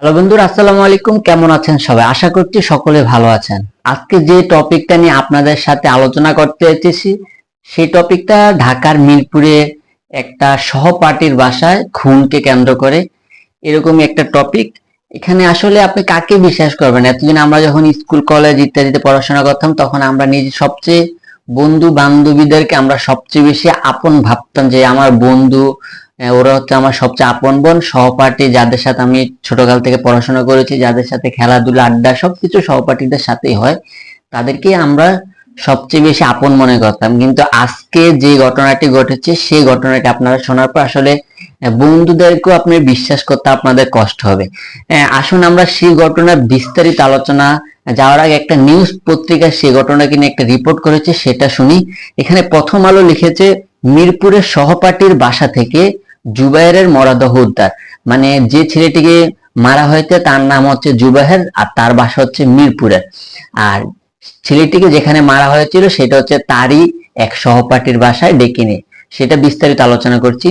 Hello বন্ধুরা, আসসালামু আলাইকুম। কেমন আছেন সবাই? আশা করছি সকলে ভালো আছেন। আজকে যে টপিকটা নিয়ে আপনাদের সাথে আলোচনা করতে এসেছি সেই টপিকটা ঢাকার মিরপুরে একটা সহপাঠীর বাসায় খুনকে কেন্দ্র করে এরকমই একটা টপিক। এখানে আসলে আপনি কাকে বিশ্বাস করবেন? এতদিন আমরা যখন স্কুল কলেজ ইত্যাদিতে পড়াশোনা করতাম তখন আমরা নিজে সবচেয়ে বন্ধু বান্ধবীদেরকে আমরা সবচেয়ে বেশি আপন ভাবতাম, যে আমার বন্ধু, ওরা হচ্ছে আমার সবচেয়ে আপন বোন, সহপাঠী, যাদের সাথে আমি ছোটকাল থেকে পড়াশোনা করেছি, যাদের সাথে খেলাধুলা আড্ডা সবকিছু সহপাঠীদের সাথেই হয়, তাদেরকে আমরা সবচেয়ে বেশি আপন মনে করতাম। কিন্তু আজকে যে ঘটনাটি ঘটেছে সেই ঘটনাটি আপনারা শোনার পর আসলে বন্ধুদেরকেও আপনি বিশ্বাস করতে আপনাদের কষ্ট হবে। আসুন আমরা সেই ঘটনার বিস্তারিত আলোচনা যাওয়ার আগে একটা নিউজ পত্রিকা সেই ঘটনাকে নিয়ে একটা রিপোর্ট করেছে, সেটা শুনি। এখানে প্রথম আলো লিখেছে, মিরপুরের সহপাঠীর বাসা থেকে জুবায়েরের মরদেহ উদ্ধার। মানে যে ছেলেটিকে মারা হয়েছে তার নাম হচ্ছে জুবায়ের, আর তার বাসা হচ্ছে মিরপুরের। আর ছেলেটিকে যেখানে মারা হয়েছিল সেটা হচ্ছে তারই এক সহপাঠীর বাসায় ডেকে নিয়ে সেটা বিস্তারিত আলোচনা করছি।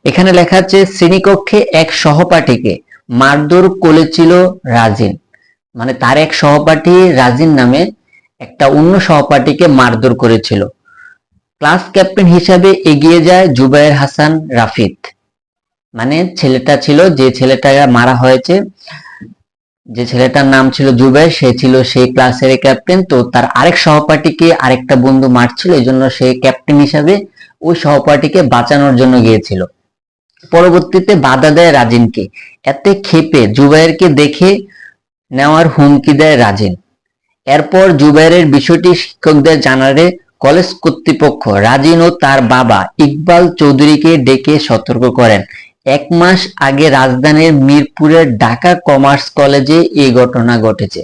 এখানে লেখা আছে, শ্রেণীকক্ষে এক সহপাঠীকে মারধর করেছিল রাজিন। মানে তার এক সহপাঠী রাজিন নামে একটা অন্য সহপাঠীকে মারধর করেছিল। ক্লাস ক্যাপ্টেন হিসাবে এগিয়ে যায় জুবায়ের হাসান রাফিদ। মানে ছেলেটা ছিল, যে ছেলেটা মারা হয়েছে, যে ছেলেটার নাম ছিল জুবায়ের, সে ছিল সেই ক্লাসের ক্যাপ্টেন। তো তার আরেক সহপাঠীকে আরেকটা বন্ধু মারছিল, এই জন্য সে ক্যাপ্টেন হিসাবে ওই সহপাঠীকে বাঁচানোর জন্য গিয়েছিল। পরবর্তীতে বাধা দেয় রাজিনকে। এতে ক্ষেপে জুবায়েরকে দেখে নেওয়ার হুমকি দেয় রাজিন। এরপর জুবায়েরের বিষয়টি শিক্ষকদের জানালে কলেজ কর্তৃপক্ষ রাজিন ও তার বাবা ইকবাল চৌধুরীকে ডেকে সতর্ক করেন। 1 মাস আগে রাজধানীর মিরপুরের ঢাকা কমার্স কলেজে এই ঘটনা ঘটেছে।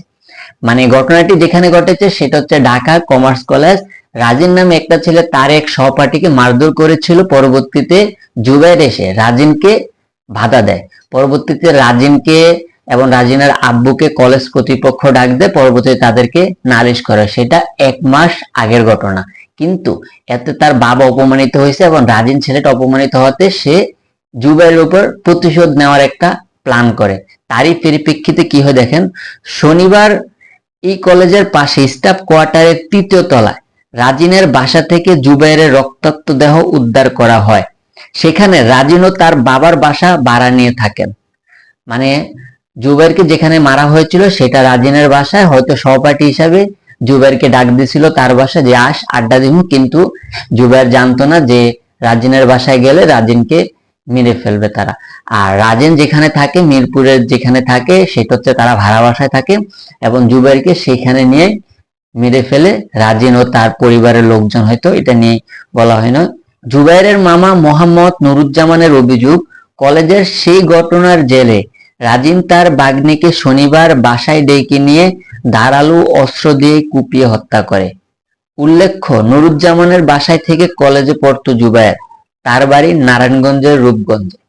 মানে ঘটনাটি যেখানে ঘটেছে সেটা হচ্ছে ঢাকা কমার্স কলেজ। রাজিন নামে একটা ছেলে তার এক সহপাঠীকে মারধর করেছিল। পরবর্তীতে জুবায়ের এসে রাজিনকে বাধা দেয়। পরবর্তীতে রাজিনকে এবং রাজিনের আব্বুকে কলেজ কর্তৃপক্ষ ডাক দেয়। পরবর্তীতে তাদেরকে নালিশ করে। সেটা 1 মাস আগের ঘটনা। কিন্তু এতে তার বাবা অপমানিত হয়েছে এবং রাজিন ছেলেটা অপমানিত হতে সে জুবাইরের উপর প্রতিশোধ নেওয়ার একটা প্ল্যান করে। তারই পরিপ্রেক্ষিতে কি হয় দেখেন, শনিবার এই কলেজের পাশে স্টাফ কোয়ার্টারের 3য় তলায় রাজিনের বাসা থেকে জুবাইরের রক্তাক্ত দেহ উদ্ধার করা হয়। সেখানে রাজিন ও তার বাবার বাসা ভাড়া নিয়ে থাকেন। মানে জুবাইরকে যেখানে মারা হয়েছিল সেটা রাজিনের বাসায়, হয়তো সহপাঠী হিসাবে জুবাইরকে ডাক দিছিল তার বাসায় যে আস আড্ডা দিব, কিন্তু জুবাইর জানতো না যে রাজিনের বাসায় গেলে রাজিনকে মেরে ফেলবে তারা। আর রাজিন যেখানে থাকে, মিরপুরের যেখানে থাকে, সেটা হচ্ছে তারা ভাড়া বাসায় থাকে এবং জুবাইরকে সেখানে নিয়ে মেরে ফেলে রাজিন ও তার পরিবারের লোকজন। হয়তো এটা নিয়ে বলা হয় না। জুবাইরের মামা মোহাম্মদ নুরুজ্জামানের অভিযোগ, কলেজের সেই ঘটনার জেলে রাজিন তার ভাগ্নিকে শনিবার বাসায় ডেকে নিয়ে ধারালো অস্ত্র দিয়ে কুপিয়ে হত্যা করে। উল্লেখ্য, নুরুজ্জামানের বাসায় থেকে কলেজে পড়তো জুবায়ের। তার বাড়ি নারায়ণগঞ্জের রূপগঞ্জে।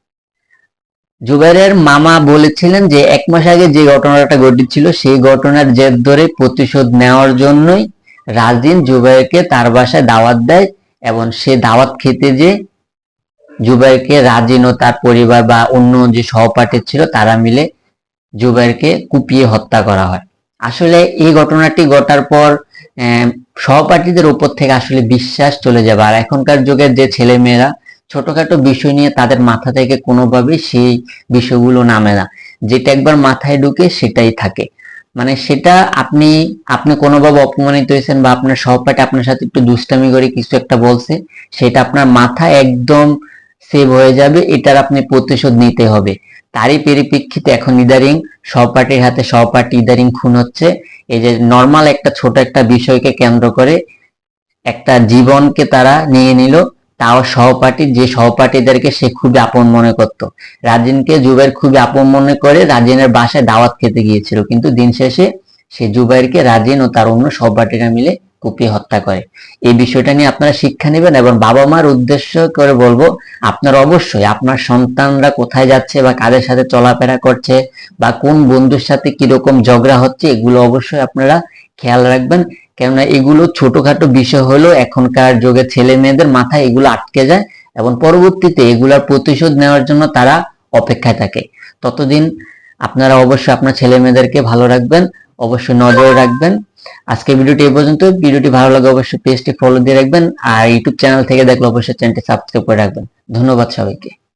জুবায়েরের মামা বলেছিলেন যে 1 মাস আগে যে ঘটনাটা ঘটেছিল সেই ঘটনার জের ধরে প্রতিশোধ নেওয়ার জন্যই রাজিন জুবায়েরকে তার বাসায় দাওয়াত দেয় এবং সে দাওয়াত খেতে যে জুবায়েরকে রাজিন ও তার পরিবার বা অন্য যে সহপাঠী ছিল তারা মিলে জুবায়েরকে কুপিয়ে হত্যা করা হয়। আসলে এই ঘটনাটি ঘটার পর সহপাঠীদের উপর থেকে আসলে বিশ্বাস চলে যাবে। আর এখনকার যুগের যে ছেলে মেয়েরা ছোটখাটো বিষয় নিয়ে তাদের মাথা থেকে কোনোভাবে সেই বিষয়গুলো নামে না। যেটা একবার মাথায় ঢুকে সেটাই থাকে। মানে সেটা আপনি আপনি কোনোভাবে অপমানিত হয়েছেন বা আপনার সহপাঠী আপনার সাথে একটু দুষ্টামি করে কিছু একটা বলছে, সেটা আপনার মাথায় একদম সেভ হয়ে যাবে। এটার আপনি প্রতিশোধ নিতে হবে। তারই পরিপ্রেক্ষিতে এখন ইদারিং সহপাঠীর হাতে সহপাঠী ইদারিং খুন হচ্ছে। এই যে নর্মাল একটা ছোট একটা বিষয়কে কেন্দ্র করে একটা জীবনকে তারা নিয়ে নিল, তাও সহপাঠী, যে সহপাঠীদেরকে সে খুবই আপন মনে করত। রাজিনকে জুবাইর খুবই আপন মনে করে রাজিনের বাসায় দাওয়াত খেতে গিয়েছিল, কিন্তু দিন শেষে সে জুবাইরকে রাজিন ও তার অন্য সহপাঠীরা মিলে কুপিয়ে হত্যা করে। এই বিষয়টা নিয়ে আপনারা শিক্ষা নেবেন এবং বাবা মার উদ্দেশ্য করে বলবো, আপনারা অবশ্যই আপনার সন্তানরা কোথায় যাচ্ছে বা কাদের সাথে চলাফেরা করছে বা কোন বন্ধুর সাথে কিরকম ঝগড়া হচ্ছে, এগুলো অবশ্যই আপনারা খেয়াল রাখবেন। কেননা এগুলো ছোটখাটো বিষয় হলেও এখনকার যুগে ছেলে মেয়েদের মাথায় এগুলো আটকে যায় এবং পরবর্তীতে এগুলার প্রতিশোধ নেওয়ার জন্য তারা অপেক্ষায় থাকে। ততদিন আপনারা অবশ্যই আপনার ছেলে মেয়েদেরকে ভালো রাখবেন, অবশ্যই নজরে রাখবেন। আজকে ভিডিওটি এই পর্যন্ত। ভিডিওটি ভালো লাগে অবশ্যই পেজটি ফলো দিয়ে রাখবেন, আর ইউটিউব চ্যানেল থেকে দেখলে অবশ্যই চ্যানেলটি সাবস্ক্রাইব করে রাখবেন। ধন্যবাদ সবাইকে।